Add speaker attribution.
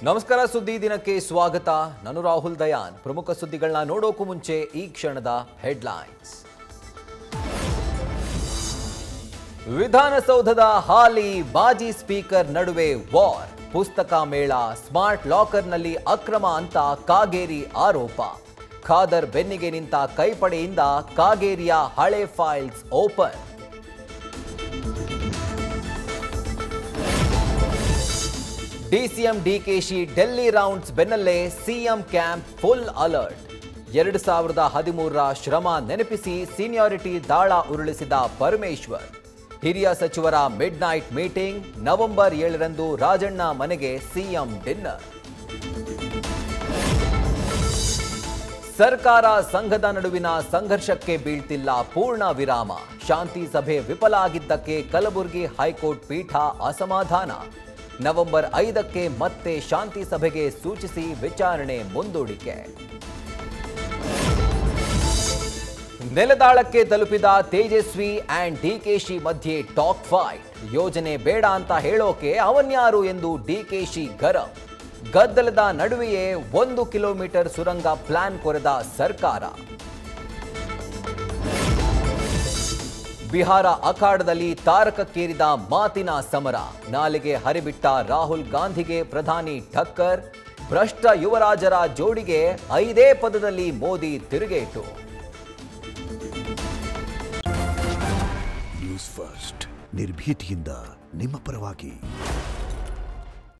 Speaker 1: ನಮಸ್ಕಾರ ಸುದ್ದಿ ದಿನಕ್ಕೆ ಸ್ವಾಗತ. ನಾನು ರಾಹುಲ್ ದಯಾನ್. ಪ್ರಮುಖ ಸುದ್ದಿಗಳನ್ನ ನೋಡೋಕು ಮುಂಚೆ ಈ ಕ್ಷಣದ ಹೆಡ್ಲೈನ್ಸ್. ವಿಧಾನಸೌಧದ ಹಾಲಿ ಮಾಜಿ ಸ್ಪೀಕರ್ ನಡುವೆ ವಾರ್. ಪುಸ್ತಕ ಮೇಳ, ಸ್ಮಾರ್ಟ್ ಲಾಕರ್ನಲ್ಲಿ ಅಕ್ರಮ ಅಂತ ಕಾಗೇರಿ ಆರೋಪ. ಖಾದರ್ ಬೆನ್ನಿಗೆ ನಿಂತ ಕೈಪಡೆಯಿಂದ ಕಾಗೇರಿಯ ಹಳೆ files open. DCM DKShi Delhi rounds ಬೆನ್ನಲ್ಲೇ ಸಿಎಂ ಕ್ಯಾಂಪ್ ಫುಲ್ ಅಲರ್ಟ್. 2013ರ ಶ್ರಮ ನೆನಪಿಸಿ ಸೀನಿಯಾರಿಟಿ ದಾಳ ಉರುಳಿಸಿದ ಪರಮೇಶ್ವರ್. ಹಿರಿಯ ಸಚಿವರ ಮಿಡ್ ನೈಟ್ ಮೀಟಿಂಗ್. ನವೆಂಬರ್ 7ರಂದು ರಾಜಣ್ಣ ಮನೆಗೆ ಸಿಎಂ ಡಿನ್ನರ್. ಸರ್ಕಾರ ಸಂಘದ ನಡುವಿನ ಸಂಘರ್ಷಕ್ಕೆ ಬೀಳ್ತಿಲ್ಲ ಪೂರ್ಣ ವಿರಾಮ. ಶಾಂತಿ ಸಭೆ ವಿಫಲ ಆಗಿದ್ದಕ್ಕೆ ಕಲಬುರಗಿ ಹೈಕೋರ್ಟ್ ಪೀಠ ಅಸಮಾಧಾನ. ನವೆಂಬರ್ 5ಕ್ಕೆ ಮತ್ತೆ ಶಾಂತಿ ಸಭೆಗೆ ಸೂಚಿಸಿ ವಿಚಾರಣೆ ಮುಂದೂಡಿಕೆ. ನೆಲದಾಳಕ್ಕೆ ತಲುಪಿದ ತೇಜಸ್ವಿ ಅಂಡ್ ಡಿಕೆಶಿ ಮಧ್ಯೆ ಟಾಕ್ ಫೈಟ್. ಯೋಜನೆ ಬೇಡ ಅಂತ ಹೇಳೋಕೆ ಅವನ್ಯಾರು ಎಂದು ಡಿಕೆಶಿ ಗರಂ. ಗದ್ದಲದ ನಡುವೆಯೇ 1 ಕಿಲೋಮೀಟರ್ ಸುರಂಗ ಪ್ಲಾನ್ ಕೊರೆದ ಸರ್ಕಾರ. ಬಿಹಾರ ಅಖಾಡದಲ್ಲಿ ತಾರಕಕ್ಕೇರಿದ ಮಾತಿನ ಸಮರ. ನಾಲಿಗೆ ಹರಿಬಿಟ್ಟ ರಾಹುಲ್ ಗಾಂಧಿಗೆ ಪ್ರಧಾನಿ ಠಕ್ಕರ್. ಭ್ರಷ್ಟ ಯುವರಾಜರ ಜೋಡಿಗೆ 5 ಪದದಲ್ಲಿ ಮೋದಿ ತಿರುಗೇಟು.
Speaker 2: ನ್ಯೂಸ್ ಫಸ್ಟ್, ನಿರ್ಭೀತಿಯಿಂದ ನಿಮ್ಮ ಪರವಾಗಿ.